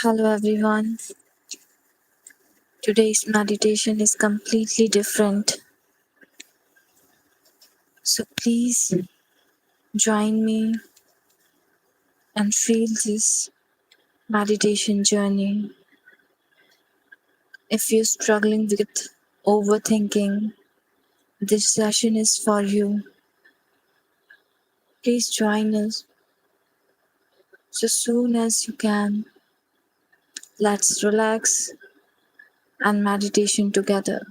Hello everyone. Today's meditation is completely different. So please join me and feel this meditation journey. If you're struggling with overthinking, this session is for you. Please join us so soon as you can. Let's relax and meditation together.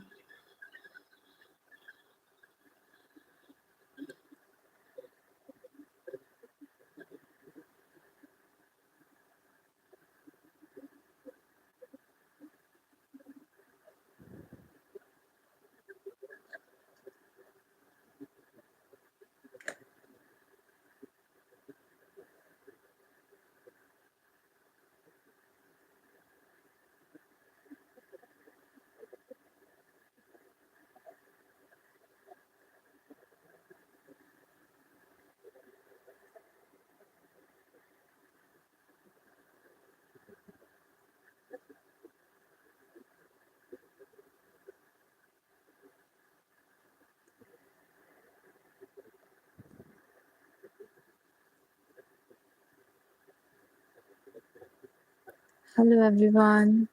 Hello everyone.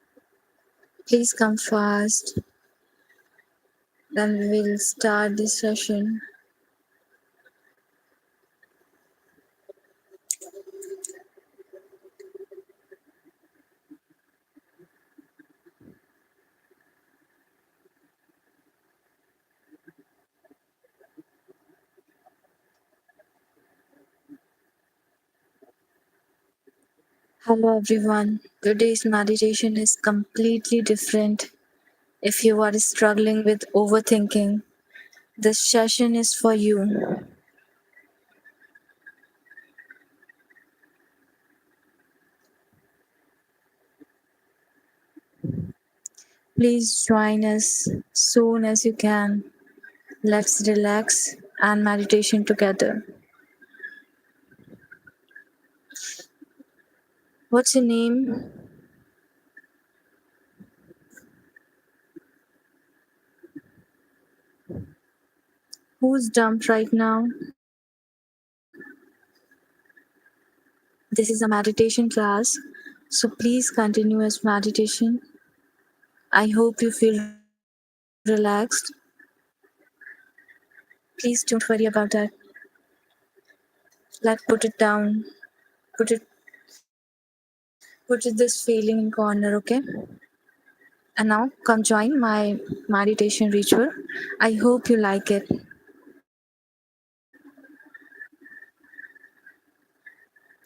Please come fast. Then we will start this session. Hello everyone. Today's meditation is completely different. If you are struggling with overthinking, this session is for you. Please join us soon as you can. Let's relax and meditation together. What's your name? Who's dumped right now? This is a meditation class, so please continue as meditation. I hope you feel relaxed. Please don't worry about that. Let's put it down. Put it put it this feeling in corner, okay? And now come join my meditation ritual. I hope you like it.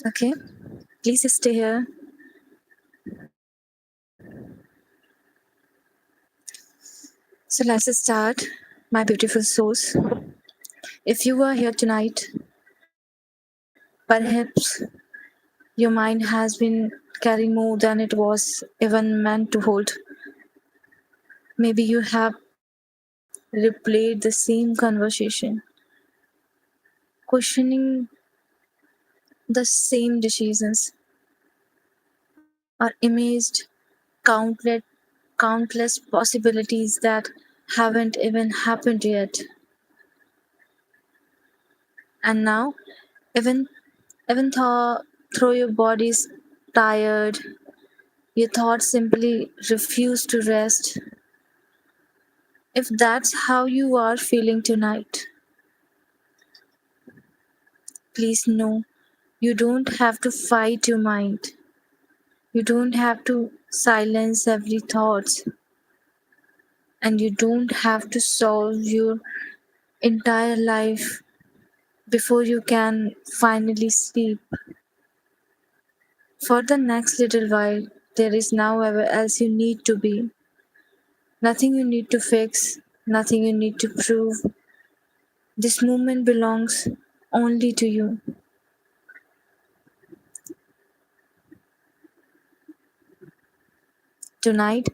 Okay? Please stay here. So let's start, my beautiful souls. If you are here tonight, perhaps your mind has been carrying more than it was even meant to hold. Maybe you have replayed the same conversation, questioning the same decisions, or imaged countless countless possibilities that haven't even happened yet. And now, even though your body's tired, your thoughts simply refuse to rest. If that's how you are feeling tonight, please know you don't have to fight your mind. You don't have to silence every thought, and you don't have to solve your entire life before you can finally sleep. For the next little while, there is nowhere else you need to be. Nothing you need to fix, nothing you need to prove. This moment belongs only to you. Tonight,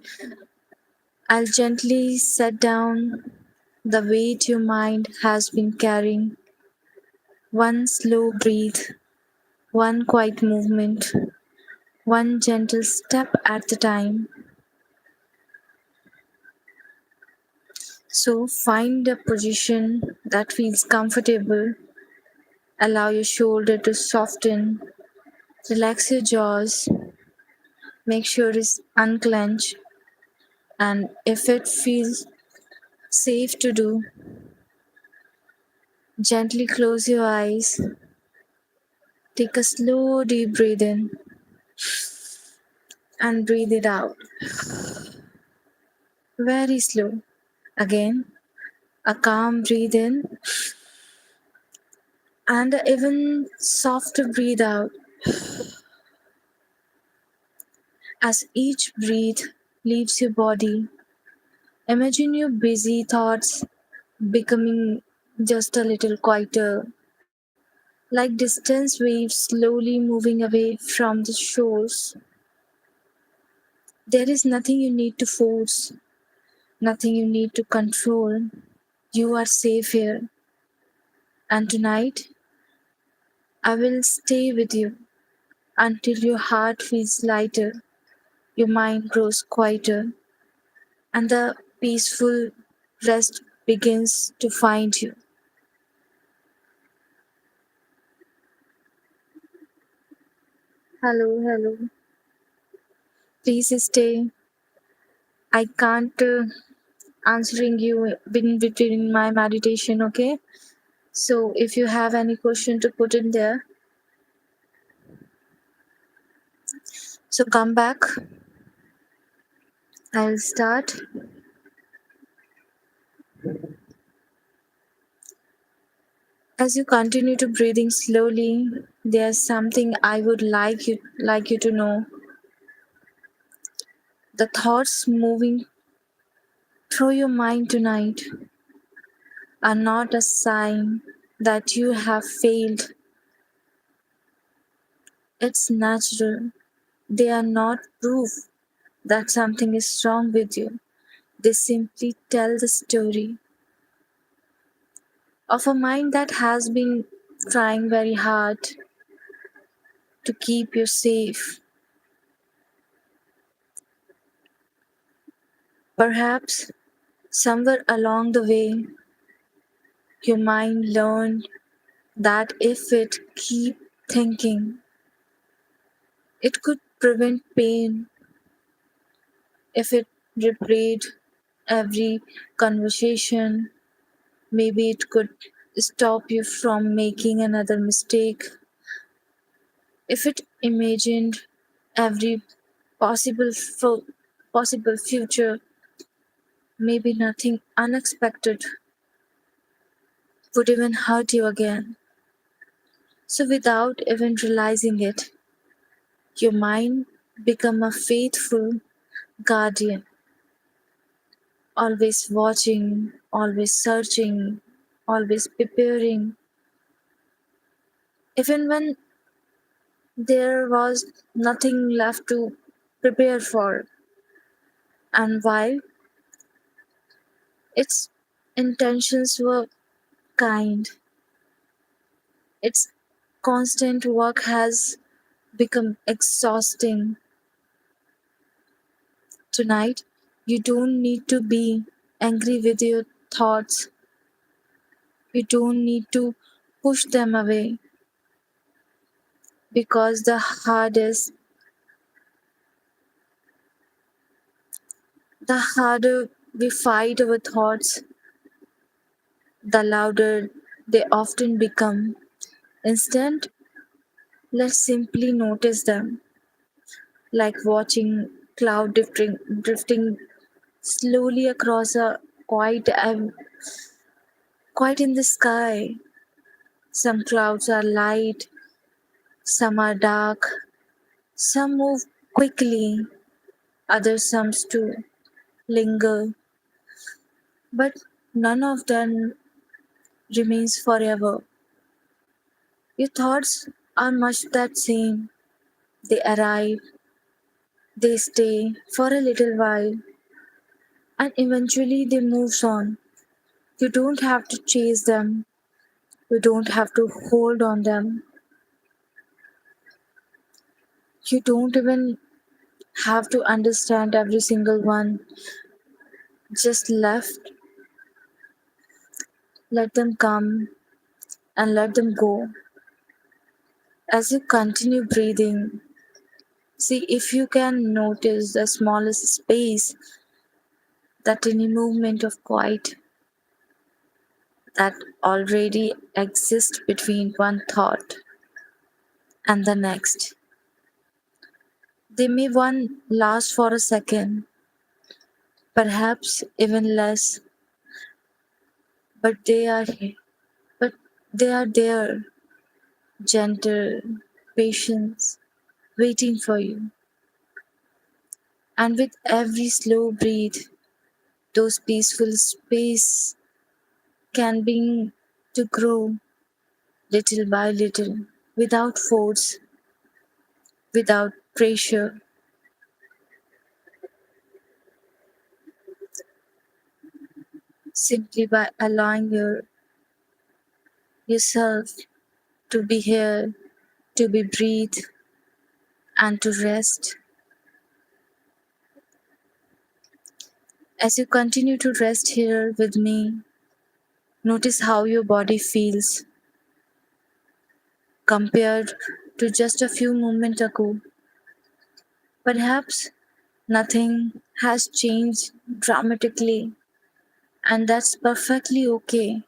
I'll gently set down the weight your mind has been carrying. One slow breath, one quiet movement, one gentle step at a time. So find a position that feels comfortable. Allow your shoulder to soften. Relax your jaws. Make sure it's unclench. And if it feels safe to do, gently close your eyes. Take a slow deep breath in and breathe it out. Very slow. Again, a calm breathe in and an even softer breathe out. As each breath leaves your body, imagine your busy thoughts becoming just a little quieter, like distance waves slowly moving away from the shores. There is nothing you need to force, nothing you need to control. You are safe here. And tonight, I will stay with you until your heart feels lighter, your mind grows quieter, and the peaceful rest begins to find you. Hello, hello. Please stay. I can't answering you in between my meditation, okay? So if you have any question to put in there, so come back. I'll start. As you continue to breathing slowly, there's something I would like you to know. The thoughts moving through your mind tonight are not a sign that you have failed. It's natural. They are not proof that something is wrong with you. They simply tell the story of a mind that has been trying very hard to keep you safe. Perhaps somewhere along the way, your mind learned that if it keep thinking, it could prevent pain. If it replayed every conversation, maybe it could stop you from making another mistake. If it imagined every possible future, maybe nothing unexpected would even hurt you again. So without even realizing it, your mind become a faithful guardian, always watching, always searching, always preparing, even when there was nothing left to prepare for. And while its intentions were kind, its constant work has become exhausting. Tonight, you don't need to be angry with your thoughts. You don't need to push them away because the harder we fight our thoughts, the louder they often become. Instead, let's simply notice them, like watching cloud drifting slowly across a quiet in the sky. Some clouds are light, some are dark, some move quickly, others seems to linger, but none of them remains forever. Your thoughts are much that same. They arrive, they stay for a little while, and eventually they move on. You don't have to chase them, you don't have to hold on them. You don't even have to understand every single one. Just let them come and let them go. As you continue breathing, see if you can notice the smallest space, that tiny movement of quiet that already exists between one thought and the next. They may one last for a second, perhaps even less, but but they are there, gentle, patient, waiting for you. And with every slow breath, those peaceful space can begin to grow little by little, without force, without pressure, simply by allowing yourself to be here, to be breathe, and to rest. As you continue to rest here with me, notice how your body feels compared to just a few moments ago. Perhaps nothing has changed dramatically, and that's perfectly okay.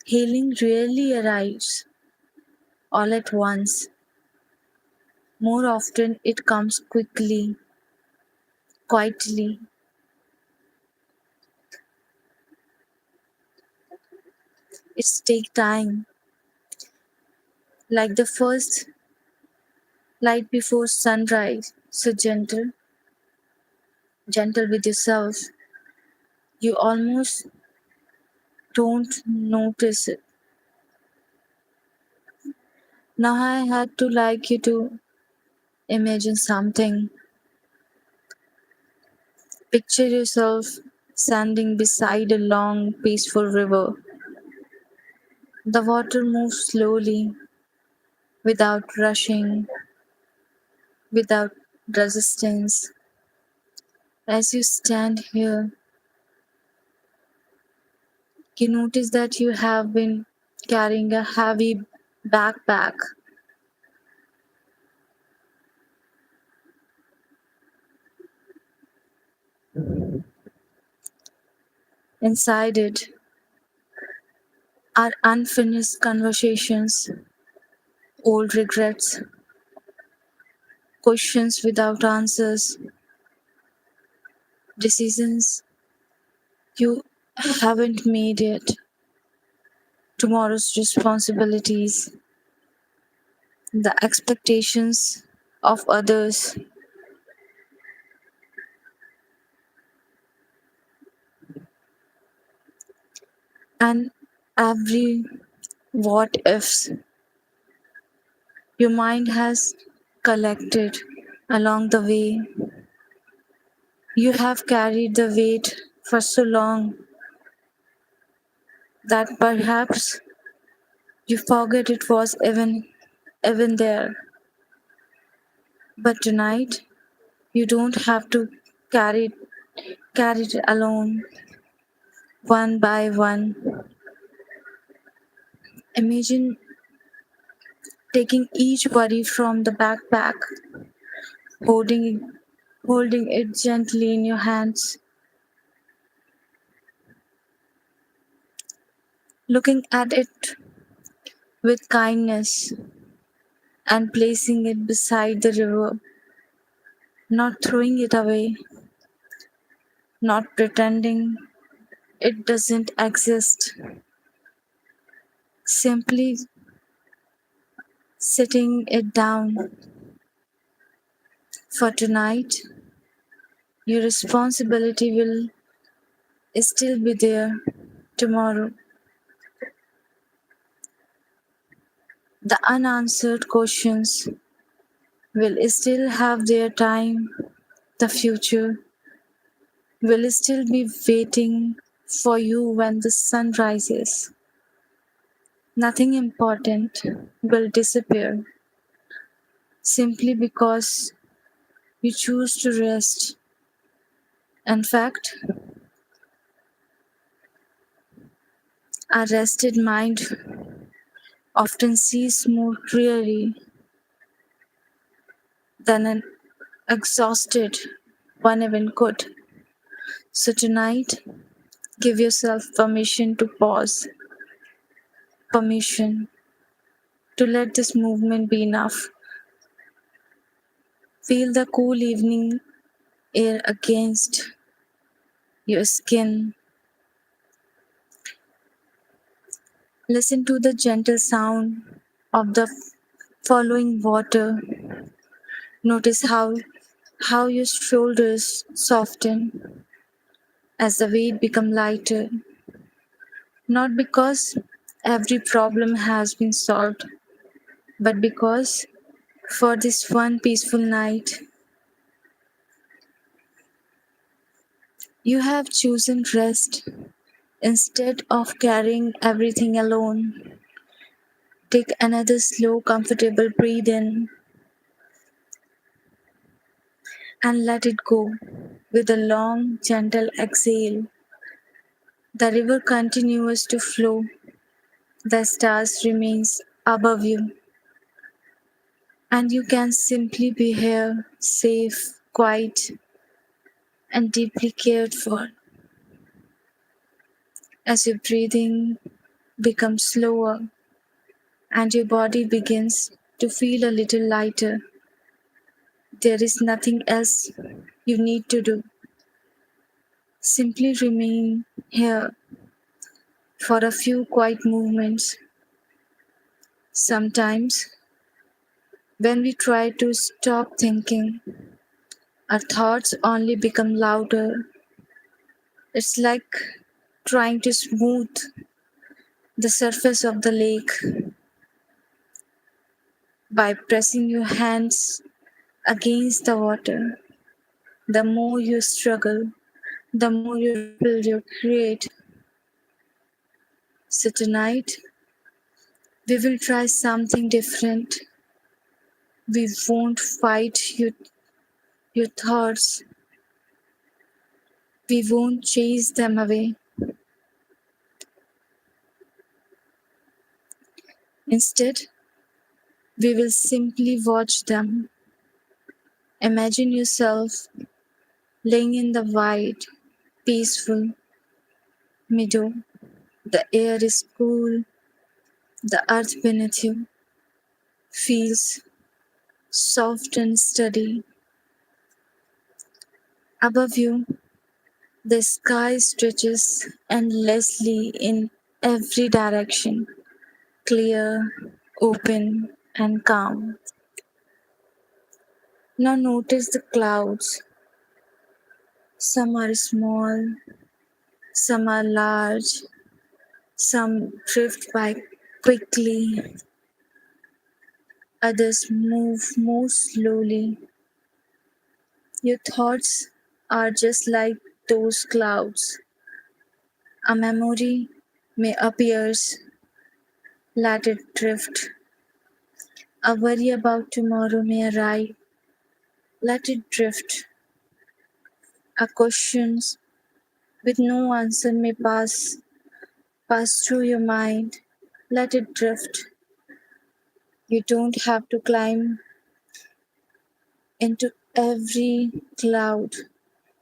Healing rarely arrives all at once. More often, it comes quickly, quietly. It's take time, like the first light before sunrise. So gentle with yourself. You almost don't notice it. Now I had to like you to imagine something. Picture yourself standing beside a long, peaceful river. The water moves slowly, without rushing, without resistance. As you stand here, you notice that you have been carrying a heavy backpack. Inside it are unfinished conversations, old regrets, questions without answers, decisions you haven't made yet, tomorrow's responsibilities, the expectations of others, and every what ifs your mind has collected along the way. You have carried the weight for so long that perhaps you forget it was even there. But tonight you don't have to carry carry it alone, one by one. Imagine taking each worry from the backpack, holding holding it gently in your hands, looking at it with kindness and placing it beside the river, not throwing it away, not pretending it doesn't exist, simply sitting it down. For tonight, your responsibility will still be there. Tomorrow, the unanswered questions will still have their time. The future will still be waiting for you when the sun rises. Nothing important will disappear, simply because you choose to rest. In fact, a rested mind often sees more clearly than an exhausted one even could. So tonight, give yourself permission to pause, permission to let this movement be enough. Feel the cool evening air against your skin. Listen to the gentle sound of the following water. Notice how your shoulders soften as the weight become lighter. Not because every problem has been solved, but because for this one peaceful night, you have chosen rest instead of carrying everything alone. Take another slow, comfortable breathe in and let it go with a long, gentle exhale. The river continues to flow. The stars remains above you, and you can simply be here, safe, quiet, and deeply cared for. As your breathing becomes slower and your body begins to feel a little lighter, there is nothing else you need to do. Simply remain here for a few quiet moments. Sometimes, when we try to stop thinking, our thoughts only become louder. It's like trying to smooth the surface of the lake by pressing your hands against the water. The more you struggle, the more you ripple you create. So tonight, we will try something different. We won't fight your thoughts, we won't chase them away. Instead, we will simply watch them. Imagine yourself laying in the wide, peaceful meadow. The air is cool, the earth beneath you feels soft and steady. Above you, the sky stretches endlessly in every direction, clear, open, and calm. Now notice the clouds. Some are small, some are large, some drift by quickly, others move more slowly. Your thoughts are just like those clouds. A memory may appear, let it drift. A worry about tomorrow may arrive, let it drift. A question with no answer may pass through your mind, let it drift. You don't have to climb into every cloud.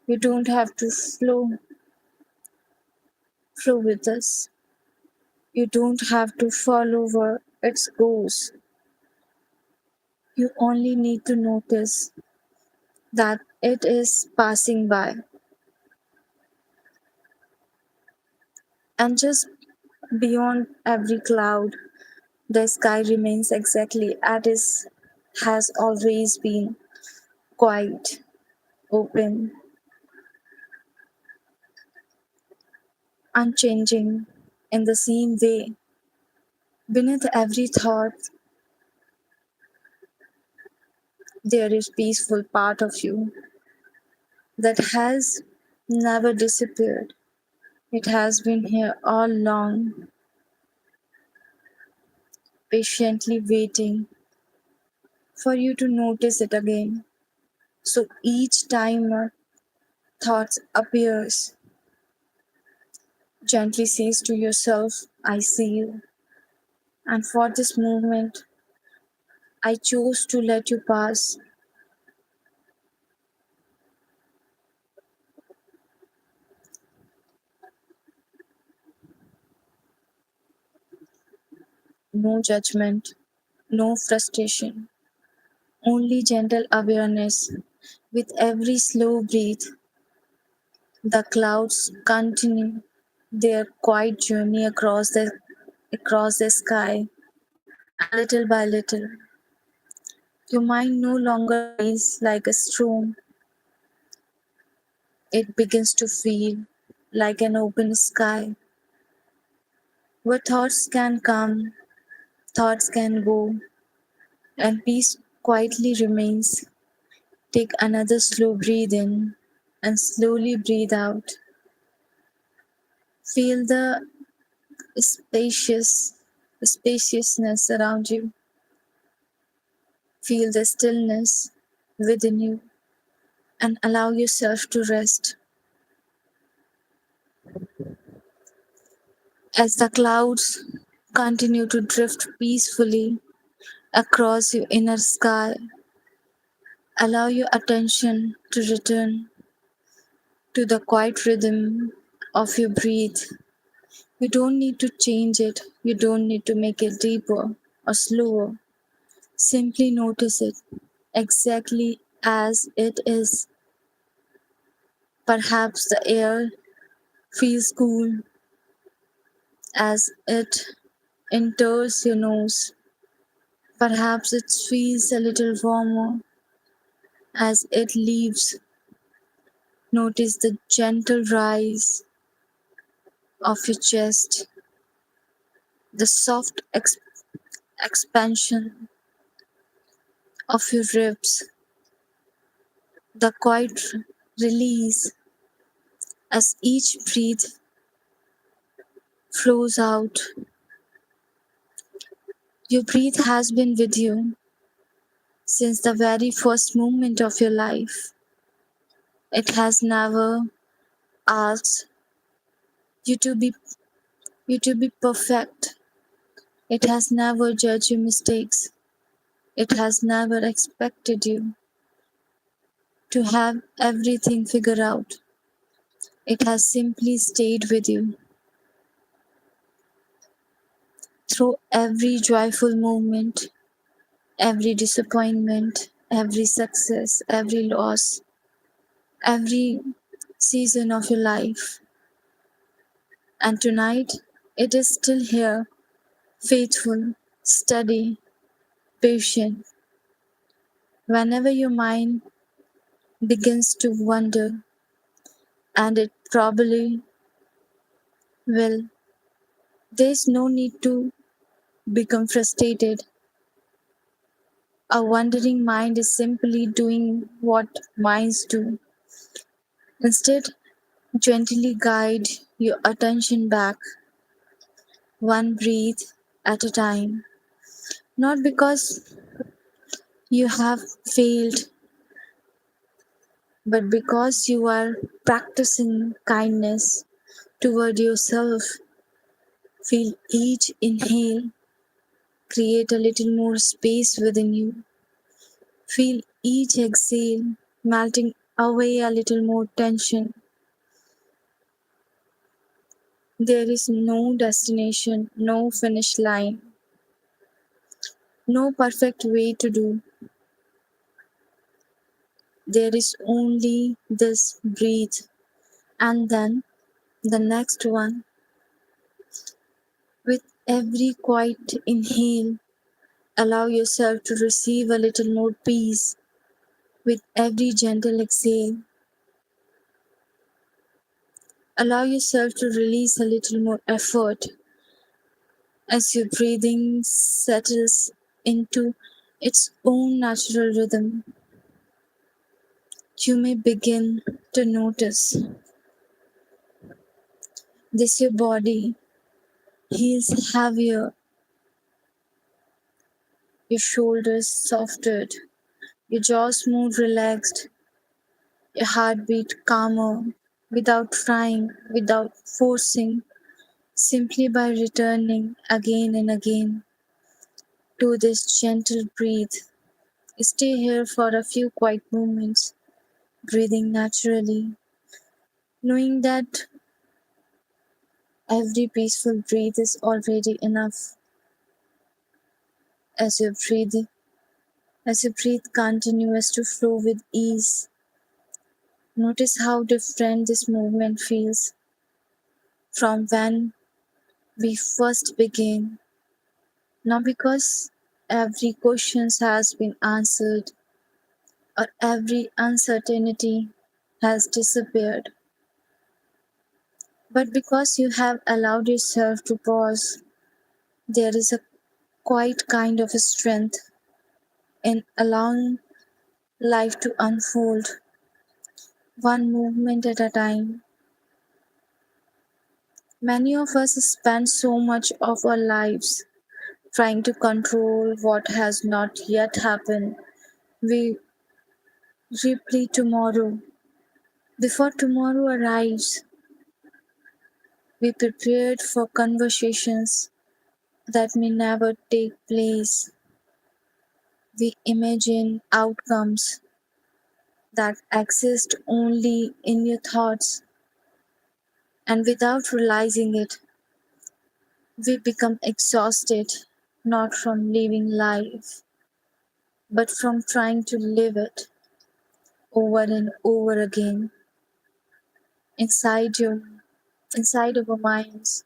You don't have to flow with us. You don't have to follow where it goes. You only need to notice that it is passing by. And just beyond every cloud, the sky remains exactly as it has always been, quiet, open, unchanging in the same way. Beneath every thought, there is peaceful part of you that has never disappeared. It has been here all along, patiently waiting for you to notice it again. So each time a thought appears, gently says to yourself, I see you. And for this moment, I chose to let you pass. No judgment, no frustration, only gentle awareness. With every slow breath, the clouds continue their quiet journey across the sky, and little by little, your mind no longer races like a storm. It begins to feel like an open sky, where thoughts can come, thoughts can go, and peace quietly remains. Take another slow breathe in and slowly breathe out. Feel the spacious spaciousness around you. Feel the stillness within you and allow yourself to rest. As the clouds continue to drift peacefully across your inner sky, allow your attention to return to the quiet rhythm of your breath. You don't need to change it, you don't need to make it deeper or slower. Simply notice it exactly as it is. Perhaps the air feels cool as it enters your nose. Perhaps it feels a little warmer as it leaves. Notice the gentle rise of your chest, the soft expansion of your ribs, the quiet release as each breath flows out. Your breath has been with you since the very first moment of your life. It has never asked you to be perfect. It has never judged your mistakes. It has never expected you to have everything figured out. It has simply stayed with you through every joyful moment, every disappointment, every success, every loss, every season of your life. And tonight, it is still here, faithful, steady, patient. Whenever your mind begins to wander, and it probably will, there's no need to become frustrated. A wandering mind is simply doing what minds do. Instead, gently guide your attention back, one breath at a time. Not because you have failed, but because you are practicing kindness toward yourself. Feel each inhale create a little more space within you. Feel each exhale melting away a little more tension. There is no destination, no finish line, no perfect way to do. There is only this breathe and then the next one. With every quiet inhale, allow yourself to receive a little more peace. With every gentle exhale, allow yourself to release a little more effort as your breathing settles into its own natural rhythm. You may begin to notice this your body feels heavier, Your shoulders softened, your jaw smooth relaxed, your heartbeat calmer, without trying, without forcing, simply by returning again and again to this gentle breathe. Stay here for a few quiet moments, breathing naturally, knowing that every peaceful breath is already enough. As your breathe, as your breath continues to flow with ease, notice how different this movement feels from when we first began. Not because every question has been answered or every uncertainty has disappeared, but because you have allowed yourself to pause. There is a quiet kind of strength in allowing life to unfold one movement at a time. Many of us spend so much of our lives trying to control what has not yet happened. We replay tomorrow. Before tomorrow arrives, we prepared for conversations that may never take place. We imagine outcomes that exist only in your thoughts, and without realizing it, we become exhausted not from living life, but from trying to live it over and over again inside your inside our minds.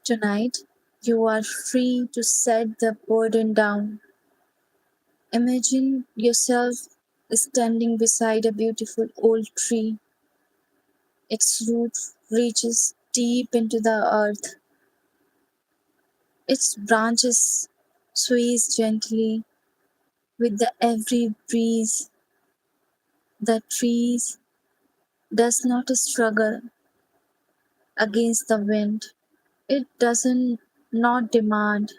Tonight, you are free to set the burden down. Imagine yourself standing beside a beautiful old tree. Its roots reaches deep into the earth. Its branches sways gently with the every breeze. The tree does not struggle against the wind. It doesn't not demand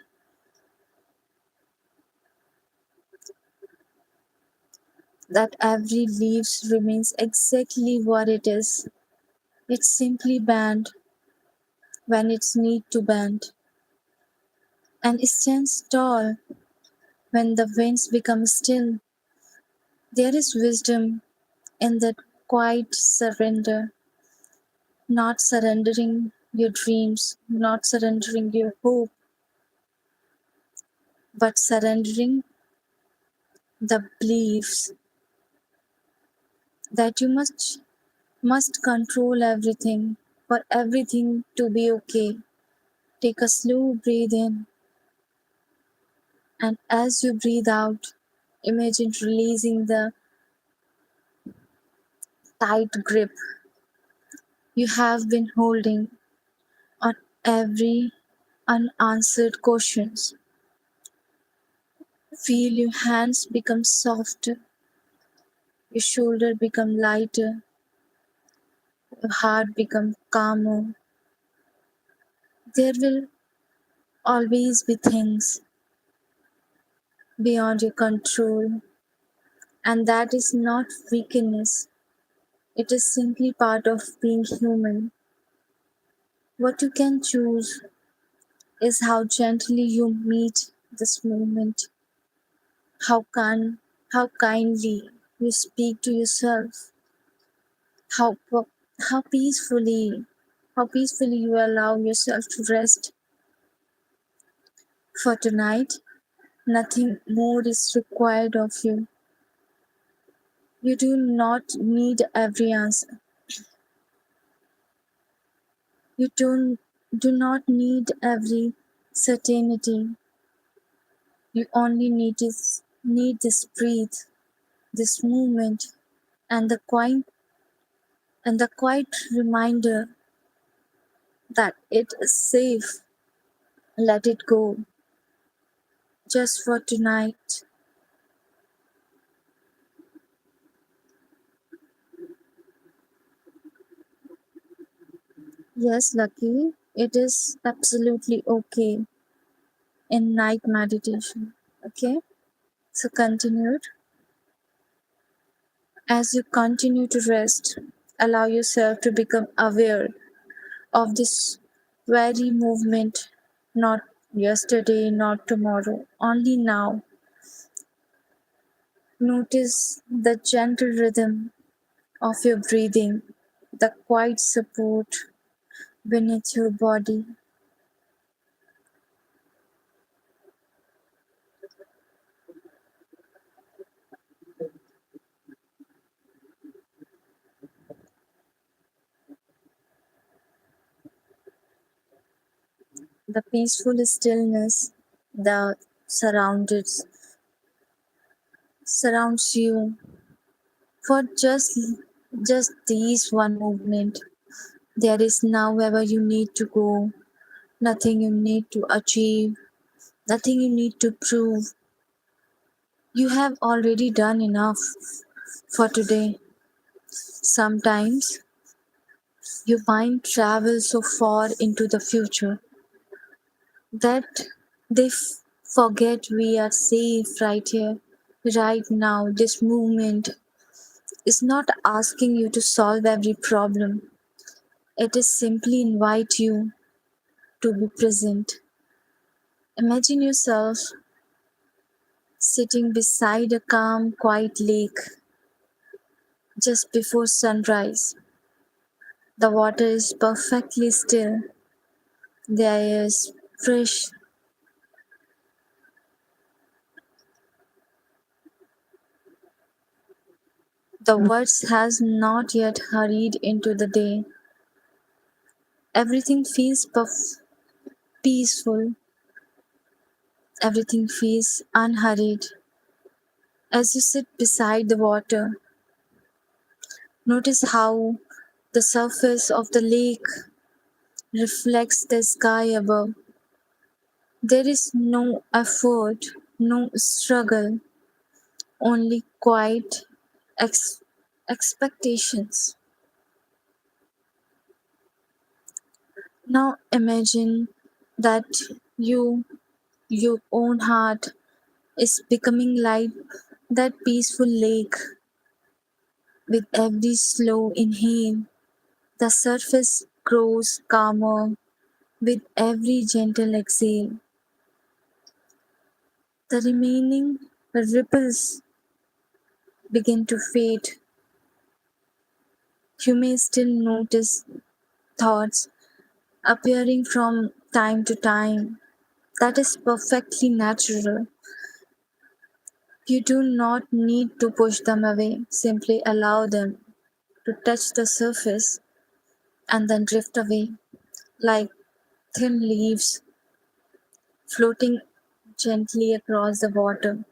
that every leaf remains exactly what it is. It simply bends when it's need to bend, and stands tall when the winds become still. There is wisdom in that quiet surrender, not surrendering your dreams, not surrendering your hope, but surrendering the beliefs that you must control everything for everything to be okay. Take a slow breath in, and as you breathe out, imagine releasing the tight grip you have been holding on every unanswered questions. Feel your hands become softer, your shoulder become lighter, your heart become calmer. There will always be things beyond your control, and that is not weakness. It is simply part of being human. What you can choose is how gently you meet this moment, how how kindly you speak to yourself, how how peacefully how peacefully you allow yourself to rest. For tonight, nothing more is required of you. You do not need every answer. You do not need every certainty. You only need this breath, this movement, and the quiet reminder that it is safe. Let it go just for tonight. Yes, Lucky, it is absolutely okay. in night meditation. Okay, so continued. As you continue to rest, allow yourself to become aware of this very movement, not yesterday, not tomorrow, only now. Notice the gentle rhythm of your breathing, the quiet support beneath your body. The peaceful stillness that surrounds you for just these one movement. There is now wherever you need to go, nothing you need to achieve, nothing you need to prove. You have already done enough for today. Sometimes your mind travels so far into the future that they forget we are safe right here, right now. This movement is not asking you to solve every problem, it is simply invite you to be present. Imagine yourself sitting beside a calm, quiet lake just before sunrise. The water is perfectly still, the air is fresh, the words has not yet hurried into the day. Everything feels peaceful, everything feels unhurried. As you sit beside the water, notice how the surface of the lake reflects the sky above. There is no effort, no struggle, only quiet ex- expectations. Now imagine that you, your own heart, is becoming like that peaceful lake with every slow inhale. The surface grows calmer with every gentle exhale. The remaining ripples begin to fade. You may still notice thoughts appearing from time to time. That is perfectly natural. You do not need to push them away, simply allow them to touch the surface and then drift away like thin leaves floating gently across the water.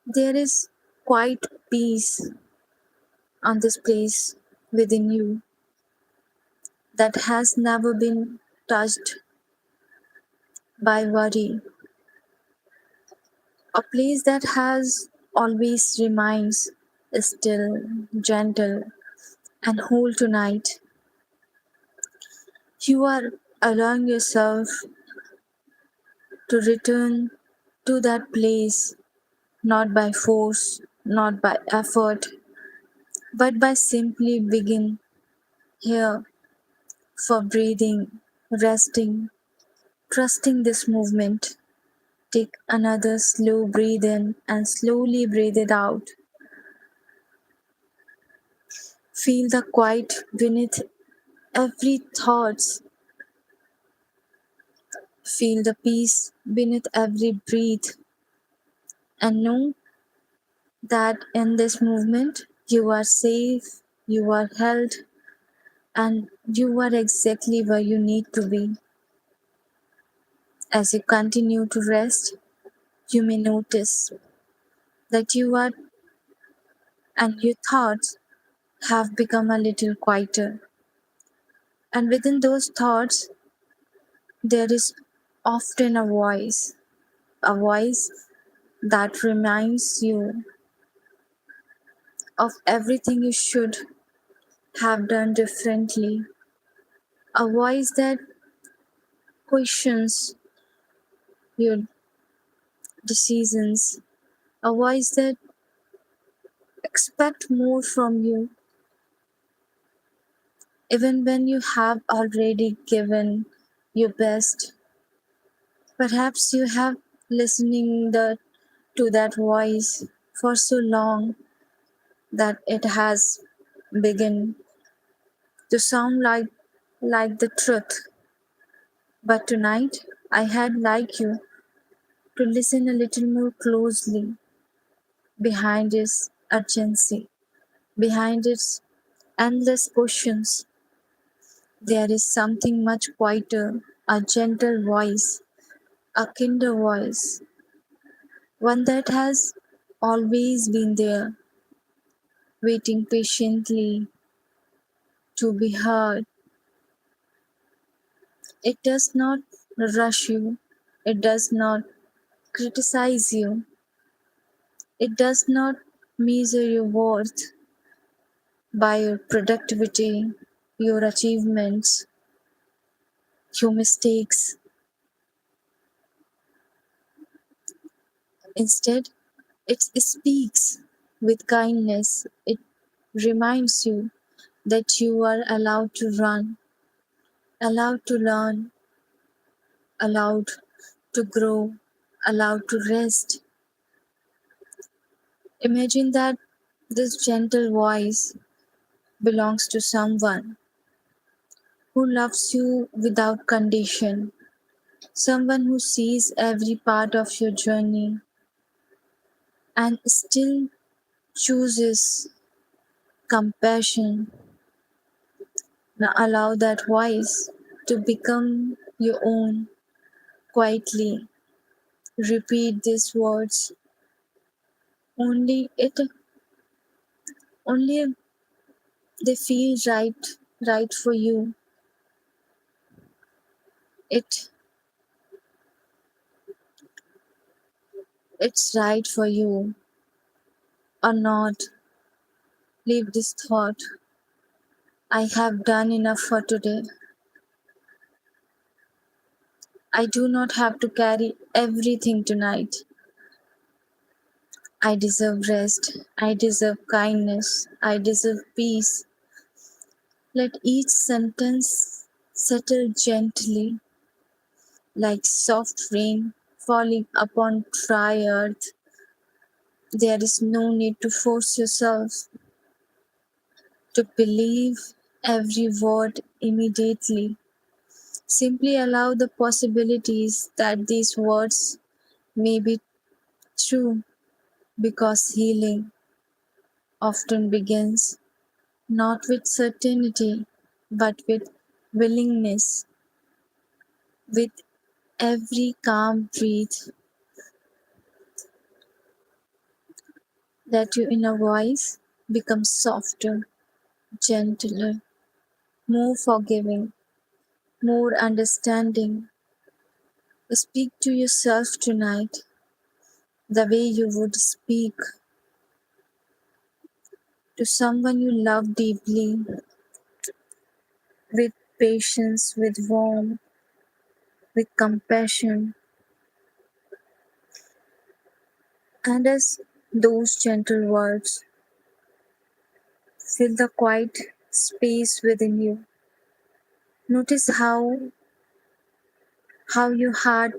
There is quiet peace on this place within you that has never been touched by worry, a place that has always remains still, gentle, and whole tonight. You are allowing yourself to return to that place not by force, not by effort, but by simply begin here for breathing, resting, trusting this movement. Take another slow breath in and slowly breathe it out. Feel the quiet beneath every thoughts. Feel the peace beneath every breath and know that in this movement you are safe, you are held, and you are exactly where you need to be. As you continue to rest, you may notice that you are and your thoughts have become a little quieter. And within those thoughts, there is often a voice that reminds you of everything you should have done differently, a voice that questions your decisions, a voice that expects more from you, even when you have already given your best. Perhaps you have listening to that voice for so long that it has begun to sound like the truth. But tonight I had like you to listen a little more closely behind its urgency, behind its endless questions. There is something much quieter, a gentle voice, a kinder voice, one that has always been there, waiting patiently to be heard. It does not rush you, it does not criticize you, it does not measure your worth by your productivity, your achievements, your mistakes. Instead, it speaks with kindness. It reminds you that you are allowed to run, allowed to learn, allowed to grow, allowed to rest. Imagine that this gentle voice belongs to someone who loves you without condition, someone who sees every part of your journey and still chooses compassion. Now allow that voice to become your own quietly. Repeat these words. Only they feel right for you. It it's right for you or not. Leave this thought. I have done enough for today. I do not have to carry everything tonight. I deserve rest. I deserve kindness. I deserve peace. Let each sentence settle gently, like soft rain falling upon dry earth. There is no need to force yourself to believe every word immediately. Simply allow the possibilities that these words may be true, because healing often begins not with certainty but with willingness. With every calm breath, let your inner voice become softer, gentler, more forgiving, more understanding. Speak to yourself tonight the way you would speak to someone you love deeply, with patience, with warmth, with compassion. And as those gentle words fill the quiet space within you, notice how your heart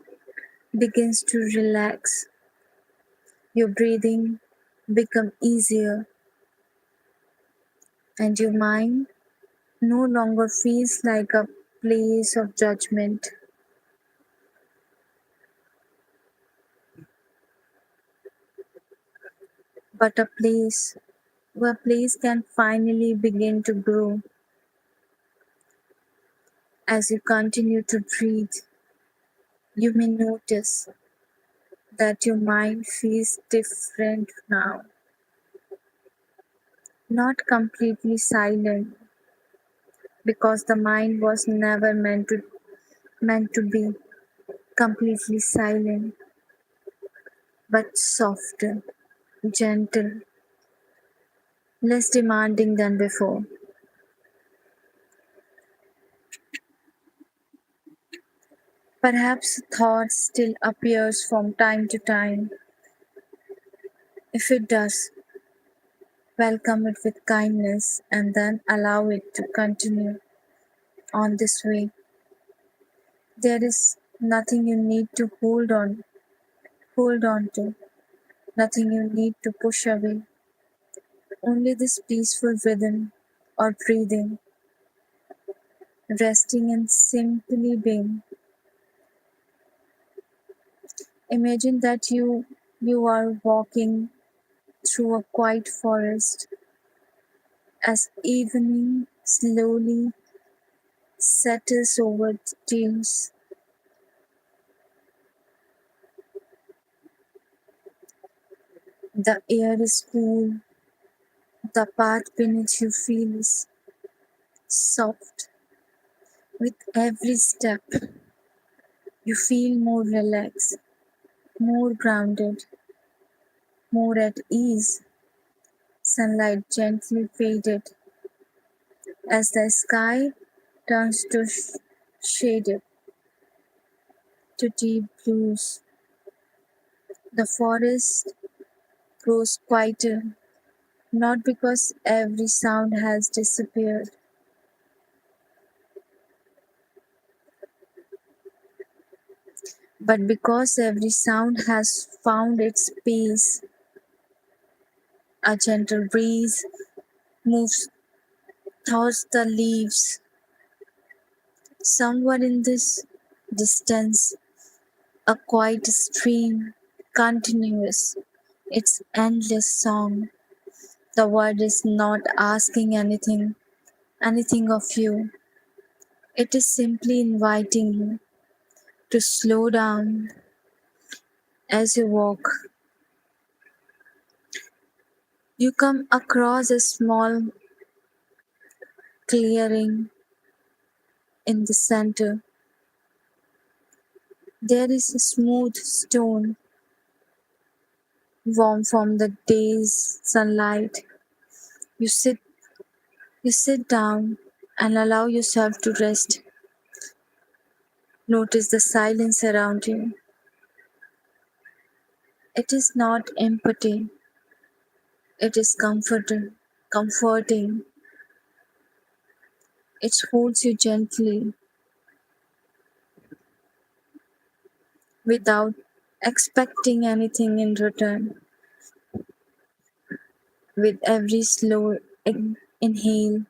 begins to relax, your breathing become easier, and your mind no longer feels like a place of judgment, but a place where place can finally begin to grow. As you continue to breathe, you may notice that your mind feels different now, not completely silent, because the mind was never meant to be completely silent, but softer, gentle, less demanding than before. Perhaps thought still appears from time to time. If it does, welcome it with kindness and then allow it to continue on this way. There is nothing you need to hold on to, nothing you need to push away. Only this peaceful rhythm or breathing, resting and simply being. Imagine that you are walking through a quiet forest as evening slowly settles over the trees. The air is cool, the path beneath you feels soft. With every step, you feel more relaxed, more grounded, more at ease. Sunlight gently faded as the sky turns to shaded to deep blues. The forest grows quieter, not because every sound has disappeared, but because every sound has found its space. A gentle breeze moves towards the leaves. Somewhere in this distance, a quiet stream continues its endless song. The word is not asking anything of you. It is simply inviting you to slow down as you walk. You come across a small clearing in the center. There is a smooth stone, warm from the day's sunlight. You sit you sit down and allow yourself to rest. Notice the silence around you. It is not empty, it is comforting. It holds you gently without expecting anything in return. With every slow inhale,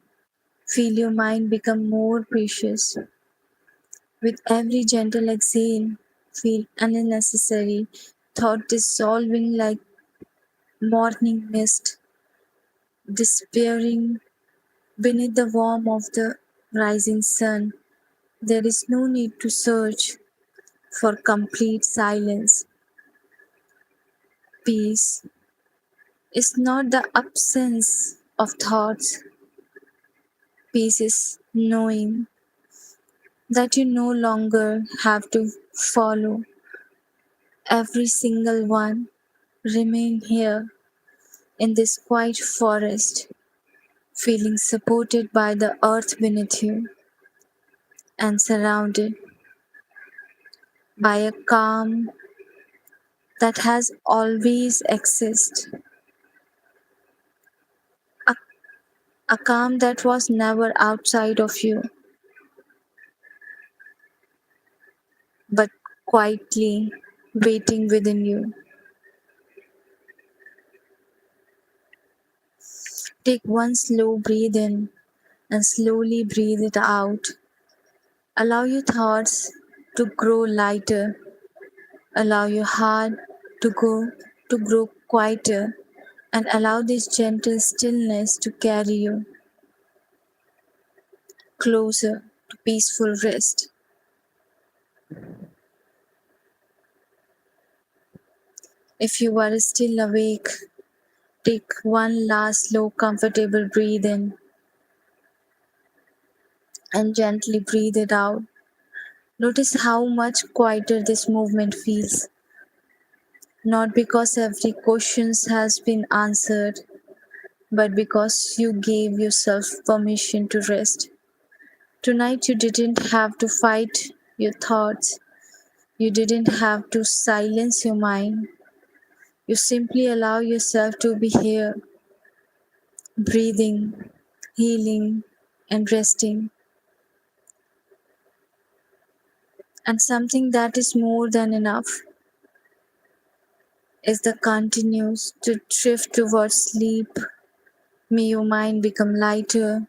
feel your mind become more precious. With every gentle exhale, feel unnecessary thought dissolving like morning mist, disappearing beneath the warmth of the rising sun. There is no need to search for complete silence. Peace is not the absence of thoughts. Peace is knowing that you no longer have to follow every single one. Remain here in this quiet forest, feeling supported by the earth beneath you and surrounded by a calm that has always existed. A, a calm that was never outside of you, but quietly waiting within you. Take one slow breath in and slowly breathe it out. Allow your thoughts to grow lighter. Allow your heart to grow quieter and allow this gentle stillness to carry you closer to peaceful rest. If you are still awake, take one last slow, comfortable breath in and gently breathe it out. Notice how much quieter this movement feels. Not because every question has been answered, but because you gave yourself permission to rest. Tonight, you didn't have to fight your thoughts. You didn't have to silence your mind. You simply allow yourself to be here, breathing, healing, and resting. And something that is more than enough is the continues to drift towards sleep. May your mind become lighter,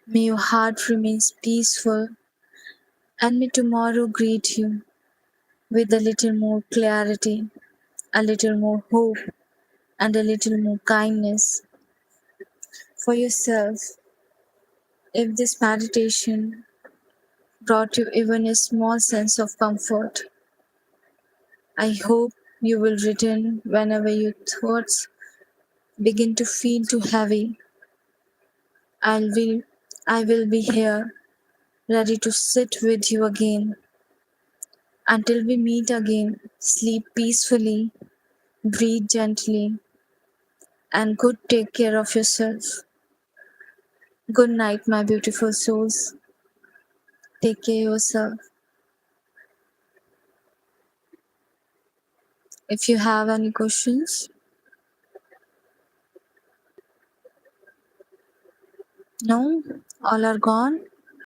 may your heart remains peaceful, and may tomorrow greet you with a little more clarity, a little more hope, and a little more kindness for yourself. If this meditation brought you even a small sense of comfort, I hope you will return whenever your thoughts begin to feel too heavy. I'll be, I will be here, ready to sit with you again. Until we meet again, sleep peacefully, breathe gently, and good take care of yourself. Good night, my beautiful souls. Take care of yourself. If you have any questions, no, all are gone.